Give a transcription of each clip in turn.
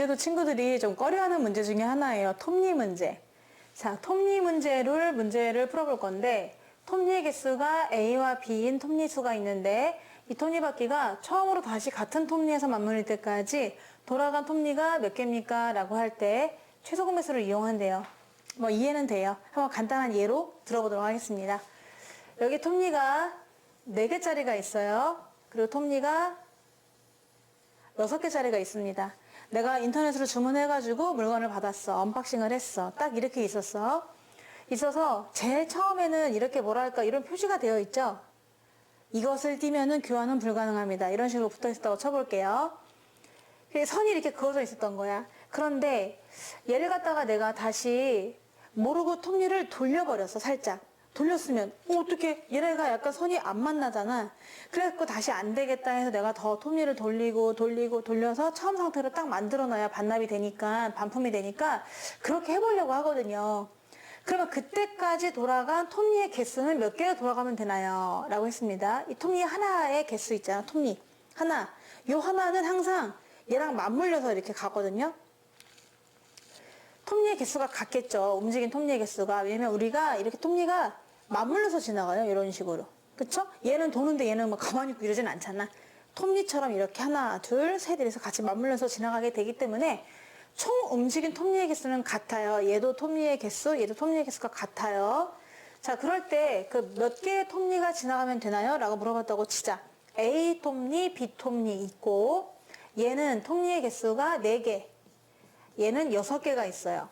문제도 친구들이 좀 꺼려하는 문제 중에 하나예요. 톱니 문제. 자, 톱니 문제를 풀어볼 건데, 톱니의 개수가 A와 B인 톱니수가 있는데, 이 톱니바퀴가 처음으로 다시 같은 톱니에서 맞물릴 때까지 돌아간 톱니가 몇 개입니까? 라고 할 때 최소 공배수를 이용한대요. 뭐 이해는 돼요. 한번 간단한 예로 들어보도록 하겠습니다. 여기 톱니가 4개짜리가 있어요. 그리고 톱니가 6개짜리가 있습니다. 내가 인터넷으로 주문해가지고 물건을 받았어. 언박싱을 했어. 딱 이렇게 있어서 제일 처음에는 이렇게 뭐랄까 이런 표시가 되어 있죠. 이것을 띄면은 교환은 불가능합니다. 이런 식으로 붙어 있었다고 쳐볼게요. 선이 이렇게 그어져 있었던 거야. 그런데 얘를 갖다가 내가 다시 모르고 톱니를 돌려버렸어. 살짝. 돌렸으면 어떻게 얘네가 약간 선이 안 만나잖아. 그래갖고 다시 안 되겠다 해서 내가 더 톱니를 돌려서 처음 상태로 딱 만들어놔야 반납이 되니까, 반품이 되니까 그렇게 해보려고 하거든요. 그러면 그때까지 돌아간 톱니의 개수는 몇 개가 돌아가면 되나요? 라고 했습니다. 이 톱니 하나의 개수 있잖아. 톱니 하나. 요 하나는 항상 얘랑 맞물려서 이렇게 가거든요. 톱니의 개수가 같겠죠. 움직인 톱니의 개수가. 왜냐면 우리가 이렇게 톱니가 맞물려서 지나가요. 이런 식으로. 그쵸? 얘는 도는데 얘는 뭐 가만히 있고 이러진 않잖아. 톱니처럼 이렇게 하나, 둘, 셋 이래서 같이 맞물려서 지나가게 되기 때문에 총 움직인 톱니의 개수는 같아요. 얘도 톱니의 개수, 얘도 톱니의 개수가 같아요. 자, 그럴 때 그 몇 개의 톱니가 지나가면 되나요? 라고 물어봤다고 치자. A 톱니, B 톱니 있고 얘는 톱니의 개수가 4개, 얘는 6개가 있어요.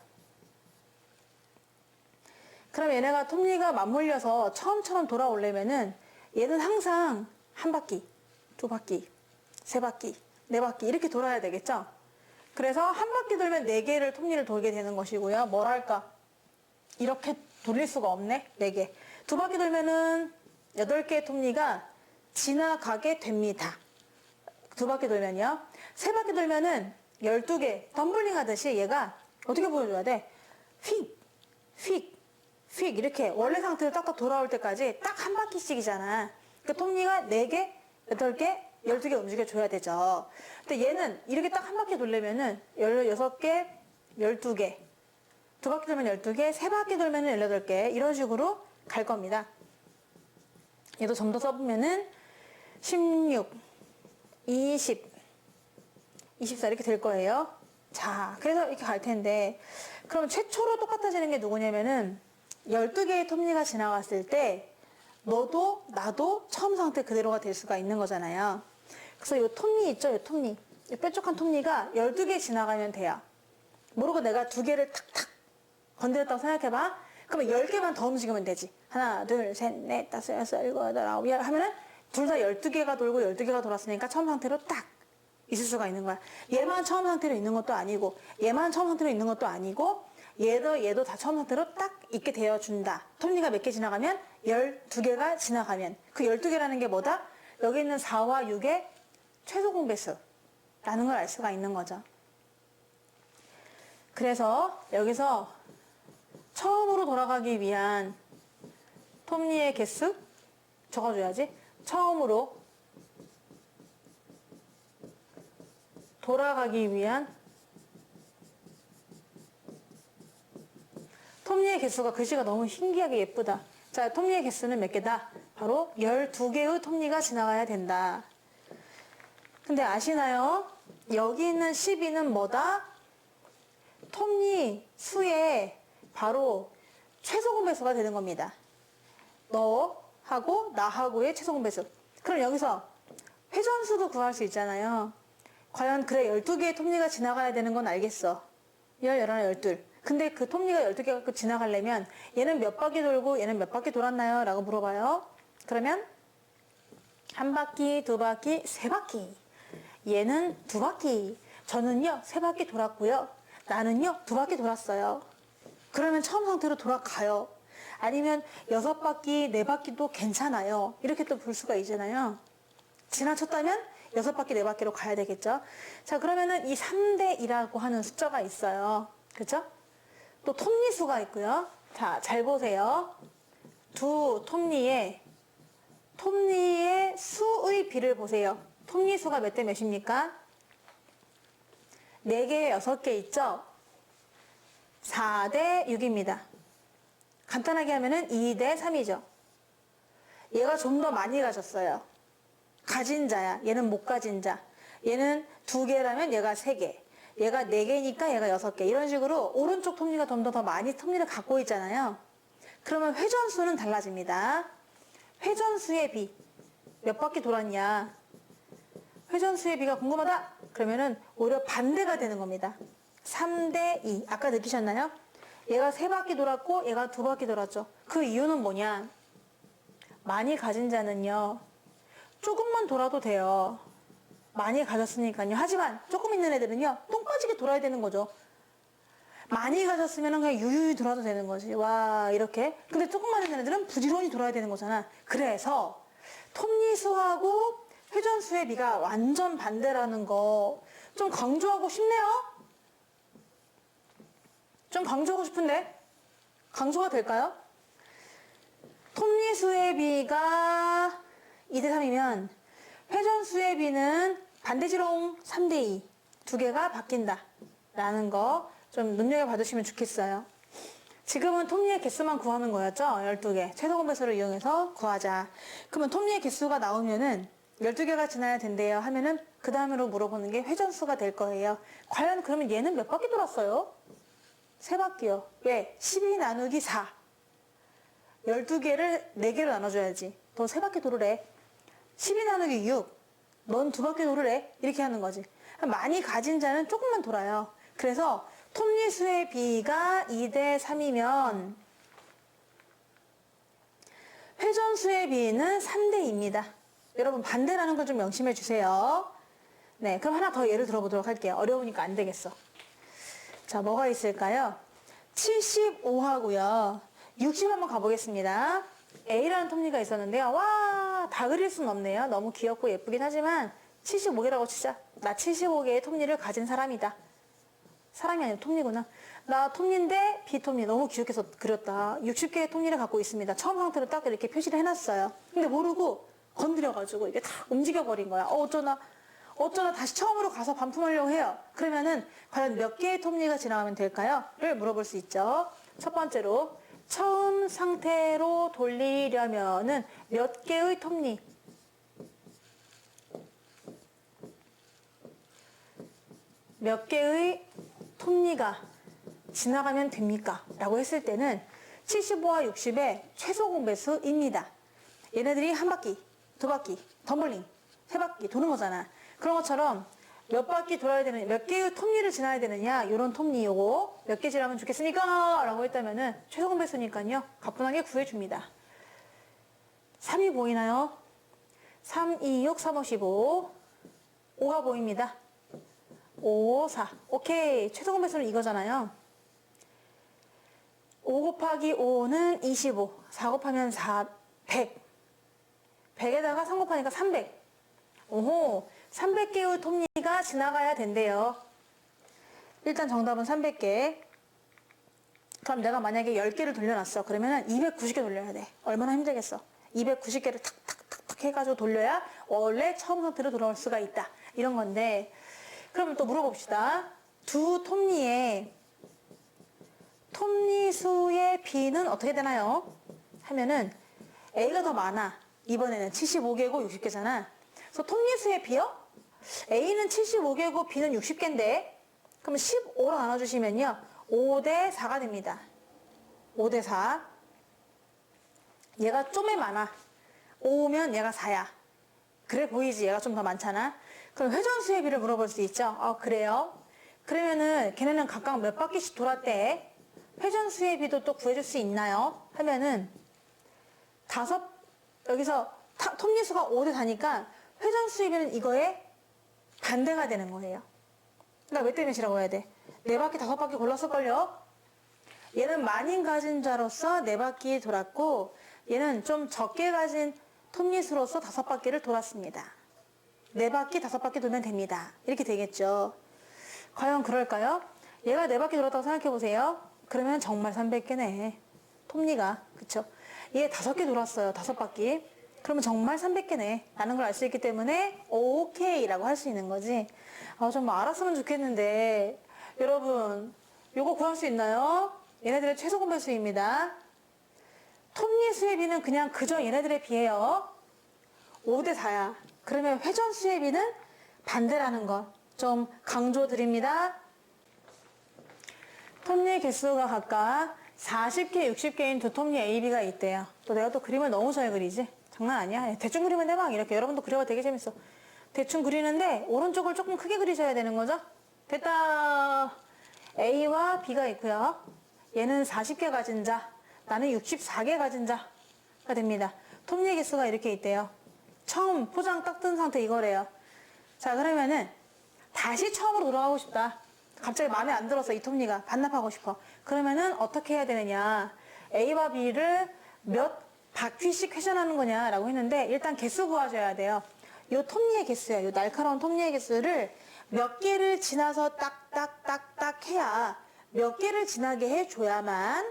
그럼 얘네가 톱니가 맞물려서 처음처럼 돌아오려면은 얘는 항상 한 바퀴, 2바퀴, 3바퀴, 4바퀴 이렇게 돌아야 되겠죠? 그래서 한 바퀴 돌면 4개를 톱니를 돌게 되는 것이고요. 뭐랄까? 이렇게 돌릴 수가 없네? 4개. 2바퀴 돌면은 8개의 톱니가 지나가게 됩니다. 2바퀴 돌면요. 3바퀴 돌면은 12개, 덤블링 하듯이 얘가 어떻게 보여줘야 돼? 휙, 휙, 휙 이렇게 원래 상태로 딱딱 돌아올 때까지 딱 한 바퀴씩이잖아. 그 톱니가 4개, 8개, 12개 움직여줘야 되죠. 근데 얘는 이렇게 딱 한 바퀴 돌려면은 16개, 12개, 2바퀴 돌면 12개, 3바퀴 돌면 18개 이런 식으로 갈 겁니다. 얘도 좀 더 써보면은 16, 20, 24 이렇게 될 거예요. 자, 그래서 이렇게 갈 텐데 그럼 최초로 똑같아지는 게 누구냐면은 12개의 톱니가 지나갔을 때 너도 나도 처음 상태 그대로가 될 수가 있는 거잖아요. 그래서 이 톱니 있죠? 이 톱니. 이 뾰족한 톱니가 12개 지나가면 돼요. 모르고 내가 2개를 탁탁 건드렸다고 생각해봐. 그러면 10개만 더 움직이면 되지. 하나, 둘, 셋, 넷, 다섯, 여섯, 일곱, 여덟, 아홉, 열 하면은 둘 다 12개가 돌고 12개가 돌았으니까 처음 상태로 딱 있을 수가 있는 거야. 얘만 처음 상태로 있는 것도 아니고 얘만 처음 상태로 있는 것도 아니고 얘도 다 처음 상태로 딱 있게 되어준다. 톱니가 몇 개 지나가면? 12개가 지나가면. 그 12개라는 게 뭐다? 여기 있는 4와 6의 최소 공배수라는 걸 알 수가 있는 거죠. 그래서 여기서 처음으로 돌아가기 위한 톱니의 개수 적어줘야지. 처음으로 돌아가기 위한 톱니의 개수가 글씨가 너무 신기하게 예쁘다. 자, 톱니의 개수는 몇 개다? 바로 12개의 톱니가 지나가야 된다. 근데 아시나요? 여기 있는 12는 뭐다? 톱니 수의 바로 최소 공배수가 되는 겁니다. 너하고 나하고의 최소 공배수. 그럼 여기서 회전수도 구할 수 있잖아요. 과연 그래 12개의 톱니가 지나가야 되는 건 알겠어. 11, 12. 근데 그 톱니가 12개가 지나가려면 얘는 몇 바퀴 돌고 얘는 몇 바퀴 돌았나요? 라고 물어봐요. 그러면 한 바퀴, 2바퀴, 3바퀴. 얘는 2바퀴. 저는요 3바퀴 돌았고요. 나는요 2바퀴 돌았어요. 그러면 처음 상태로 돌아가요. 아니면 6바퀴, 4바퀴도 괜찮아요. 이렇게 또 볼 수가 있잖아요. 지나쳤다면 6바퀴, 4바퀴로 가야 되겠죠. 자, 그러면은 이 3대 2라고 하는 숫자가 있어요. 그렇죠? 또 톱니수가 있고요. 자, 잘 보세요. 두 톱니의 수의 비를 보세요. 톱니수가 몇 대 몇입니까? 4개, 6개 있죠? 4대 6입니다. 간단하게 하면은 2대 3이죠. 얘가 좀 더 많이 가졌어요. 가진 자야. 얘는 못 가진 자. 얘는 2개라면 얘가 3개. 얘가 4개니까 얘가 6개. 이런 식으로 오른쪽 톱니가 좀 더 많이 톱니를 갖고 있잖아요. 그러면 회전수는 달라집니다. 회전수의 비. 몇 바퀴 돌았냐? 회전수의 비가 궁금하다? 그러면은 오히려 반대가 되는 겁니다. 3대 2. 아까 느끼셨나요? 얘가 3바퀴 돌았고 얘가 2바퀴 돌았죠. 그 이유는 뭐냐? 많이 가진 자는요. 조금만 돌아도 돼요. 많이 가졌으니까요. 하지만 조금 있는 애들은요. 똥 빠지게 돌아야 되는 거죠. 많이 가졌으면 그냥 유유히 돌아도 되는 거지. 와 이렇게. 근데 조금만 있는 애들은 부지런히 돌아야 되는 거잖아. 그래서 톱니수하고 회전수의 비가 완전 반대라는 거 좀 강조하고 싶네요. 좀 강조하고 싶은데 강조가 될까요? 톱니수의 비가 2대 3이면 회전수의 비는 반대지롱 3대 2. 2개가 바뀐다 라는 거 좀 눈여겨봐 주시면 좋겠어요. 지금은 톱니의 개수만 구하는 거였죠? 12개. 최소공배수를 이용해서 구하자. 그러면 톱니의 개수가 나오면은 12개가 지나야 된대요 하면은 그 다음으로 물어보는 게 회전수가 될 거예요. 과연 그러면 얘는 몇 바퀴 돌았어요? 3바퀴요. 왜? 12 나누기 4. 12개를 4개로 나눠줘야지. 너 3바퀴 도르래. 12 나누기 6. 넌 2바퀴 도르래. 이렇게 하는 거지. 많이 가진 자는 조금만 돌아요. 그래서 톱니수의 비가 2대 3이면 회전수의 비는 3대 2입니다. 여러분 반대라는 걸 좀 명심해 주세요. 네, 그럼 하나 더 예를 들어보도록 할게요. 어려우니까 안 되겠어. 자, 뭐가 있을까요? 75하고요. 60 한번 가보겠습니다. A라는 톱니가 있었는데요. 와, 다 그릴 수는 없네요. 너무 귀엽고 예쁘긴 하지만 75개라고 치자. 나 75개의 톱니를 가진 사람이다. 사람이 아니라 톱니구나. 나 톱니인데 B톱니 너무 귀엽게 그렸다. 60개의 톱니를 갖고 있습니다. 처음 상태로 딱 이렇게 표시를 해놨어요. 근데 모르고 건드려가지고 이게 다 움직여버린 거야. 어쩌나 다시 처음으로 가서 반품하려고 해요. 그러면은 과연 몇 개의 톱니가 지나가면 될까요? 를 물어볼 수 있죠. 첫 번째로 처음 상태로 돌리려면은 몇 개의 톱니? 몇 개의 톱니가 지나가면 됩니까? 라고 했을 때는 75와 60의 최소 공배수입니다. 얘네들이 한 바퀴, 두 바퀴, 덤블링, 세 바퀴 도는 거잖아. 그런 것처럼 몇 바퀴 돌아야 되느냐, 몇 개의 톱니를 지나야 되느냐, 요런 톱니 요거 몇 개 지나면 좋겠습니까? 라고 했다면은 최소 공배수니까요. 가뿐하게 구해줍니다. 3이 보이나요? 3, 2, 6, 3, 5, 15. 5가 보입니다. 5, 4. 오케이. 최소 공배수는 이거잖아요. 5 곱하기 5는 25. 4 곱하면 4, 100. 100에다가 3 곱하니까 300. 오호. 300개의 톱니가 지나가야 된대요. 일단 정답은 300개. 그럼 내가 만약에 10개를 돌려놨어. 그러면 290개 돌려야 돼. 얼마나 힘들겠어. 290개를 탁탁탁탁 해가지고 돌려야 원래 처음 상태로 돌아올 수가 있다. 이런 건데. 그러면 또 물어봅시다. 두 톱니의 톱니수의 비는 어떻게 되나요? 하면은 A가 더 많아. 이번에는 75개고 60개잖아. 그래서 톱니수의 비요? A는 75개고 B는 60개인데 그러면 15로 나눠주시면요. 5대 4가 됩니다. 5대 4. 얘가 좀에 많아. 5면 얘가 4야. 그래 보이지? 얘가 좀 더 많잖아. 그럼 회전수의 비를 물어볼 수 있죠. 그래요? 그러면은 걔네는 각각 몇 바퀴씩 돌았대? 회전수의 비도 또 구해줄 수 있나요? 하면은 여기서 톱니수가 5대 4니까 회전수의 비는 이거에 반대가 되는 거예요. 그러니까 몇 대 몇이라고 해야 돼? 4바퀴 5바퀴 골랐을걸요? 얘는 많이 가진 자로서 4바퀴 돌았고 얘는 좀 적게 가진 톱니수로서 5바퀴를 돌았습니다. 4바퀴 5바퀴 돌면 됩니다. 이렇게 되겠죠. 과연 그럴까요? 얘가 4바퀴 돌았다고 생각해보세요. 그러면 정말 300개네. 톱니가. 그쵸? 얘 5개 돌았어요. 5바퀴. 그러면 정말 300개네 라는 걸 알 수 있기 때문에 오케이 라고 할 수 있는 거지. 좀 알았으면 좋겠는데 여러분 요거 구할 수 있나요? 얘네들의 최소 공배수입니다. 톱니수의 비는 그냥 그저 얘네들에 비해요. 5대 4야. 그러면 회전수의 비는 반대라는 것 좀 강조드립니다. 톱니 개수가 각각 40개, 60개인 두 톱니 A, B가 있대요. 또 내가 또 그림을 너무 잘 그리지? 장난 아니야. 대충 그리면 돼 막 이렇게. 여러분도 그려봐 되게 재밌어. 대충 그리는데 오른쪽을 조금 크게 그리셔야 되는 거죠? 됐다. A와 B가 있고요. 얘는 40개 가진 자, 나는 64개 가진 자가 됩니다. 톱니 개수가 이렇게 있대요. 처음 포장 딱 뜬 상태 이거래요. 자, 그러면은 다시 처음으로 돌아가고 싶다. 갑자기 마음에 안 들어서 이 톱니가 반납하고 싶어. 그러면은 어떻게 해야 되느냐. A와 B를 몇 바퀴씩 회전하는 거냐라고 했는데 일단 개수 구하셔야 돼요. 요 톱니의 개수야. 요 날카로운 톱니의 개수를 몇 개를 지나서 딱딱딱딱 해야 몇 개를 지나게 해줘야만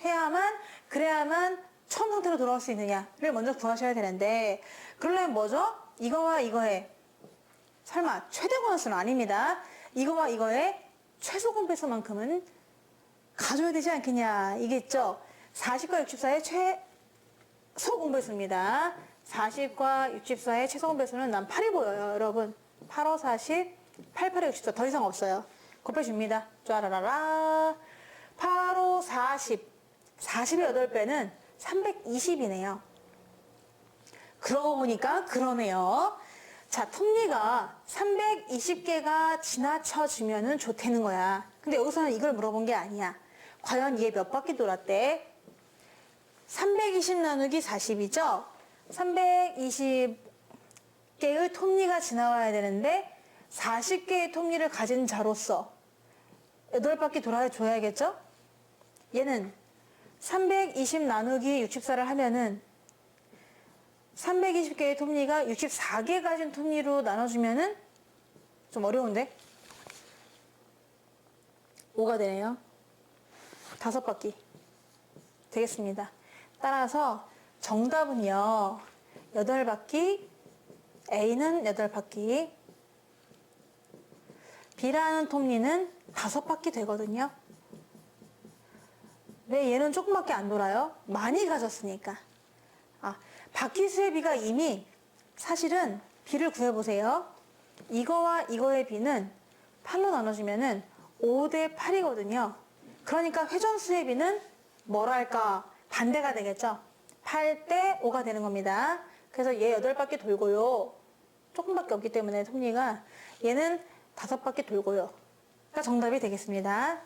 해야만 그래야만 처음 상태로 돌아올 수 있느냐를 먼저 구하셔야 되는데 그러려면 뭐죠? 이거와 이거의 설마 최대 관수는 아닙니다. 이거와 이거의 최소 공배수만큼은 가져야 되지 않겠냐 이겠죠? 40과 64의 최소 공배수입니다. 40과 64의 최소 공배수는 난 8이 보여요. 여러분 8, 5, 40, 8, 8에 64 더 이상 없어요. 곱해줍니다. 짜라라라 8, 5, 40 40의 8배는 320이네요. 그러고 보니까 그러네요. 자, 톱니가 320개가 지나쳐지면은 좋다는 거야. 근데 여기서는 이걸 물어본 게 아니야. 과연 얘 몇 바퀴 돌았대? 320 나누기 40이죠? 320개의 톱니가 지나와야 되는데 40개의 톱니를 가진 자로서 8바퀴 돌아줘야겠죠? 얘는 320 나누기 64를 하면은 320개의 톱니가 64개 가진 톱니로 나눠주면은 좀 어려운데? 5가 되네요. 5바퀴 되겠습니다. 따라서 정답은요. 8바퀴, A는 8바퀴, B라는 톱니는 5바퀴 되거든요. 왜 얘는 조금밖에 안 돌아요? 많이 가졌으니까. 바퀴수의 비가 이미 사실은 B를 구해보세요. 이거와 이거의 B는 8로 나눠주면은 5대 8이거든요. 그러니까 회전수의 B는 뭐랄까 반대가 되겠죠. 8대 5가 되는 겁니다. 그래서 얘 8바퀴 돌고요. 조금밖에 없기 때문에 톱니가 얘는 5바퀴 돌고요. 그러니까 정답이 되겠습니다.